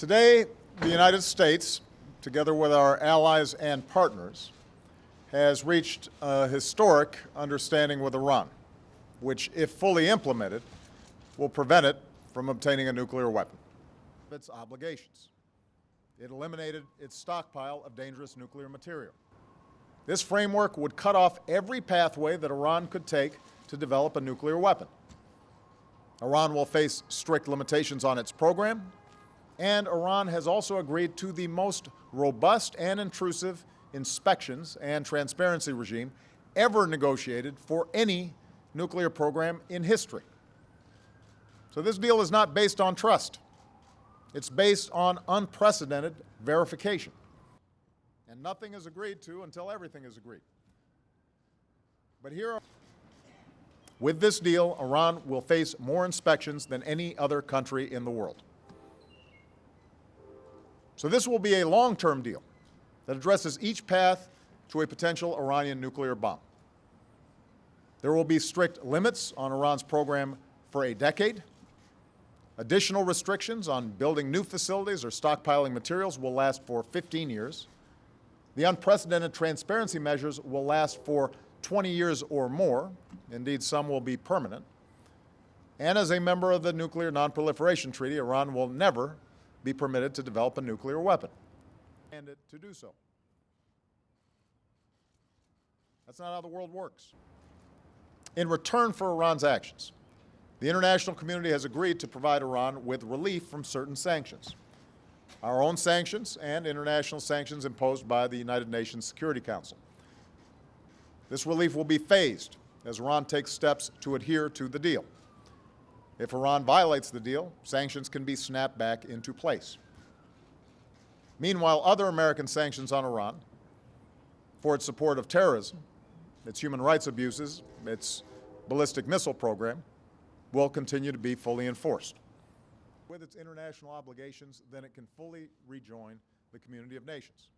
Today, the United States, together with our allies and partners, has reached a historic understanding with Iran, which, if fully implemented, will prevent it from obtaining a nuclear weapon. Its obligations. It eliminated its stockpile of dangerous nuclear material. This framework would cut off every pathway that Iran could take to develop a nuclear weapon. Iran will face strict limitations on its program, and Iran has also agreed to the most robust and intrusive inspections and transparency regime ever negotiated for any nuclear program in history. So this deal is not based on trust. It's based on unprecedented verification. And nothing is agreed to until everything is agreed. But with this deal, Iran will face more inspections than any other country in the world. So this will be a long-term deal that addresses each path to a potential Iranian nuclear bomb. There will be strict limits on Iran's program for a decade. Additional restrictions on building new facilities or stockpiling materials will last for 15 years. The unprecedented transparency measures will last for 20 years or more. Indeed, some will be permanent. And as a member of the Nuclear Non-Proliferation Treaty, Iran will never be permitted to develop a nuclear weapon and it to do so. That's not how the world works. In return for Iran's actions, the international community has agreed to provide Iran with relief from certain sanctions. Our own sanctions and international sanctions imposed by the United Nations Security Council. This relief will be phased as Iran takes steps to adhere to the deal. If Iran violates the deal, sanctions can be snapped back into place. Meanwhile, other American sanctions on Iran for its support of terrorism, its human rights abuses, its ballistic missile program, will continue to be fully enforced. With its international obligations, then it can fully rejoin the community of nations.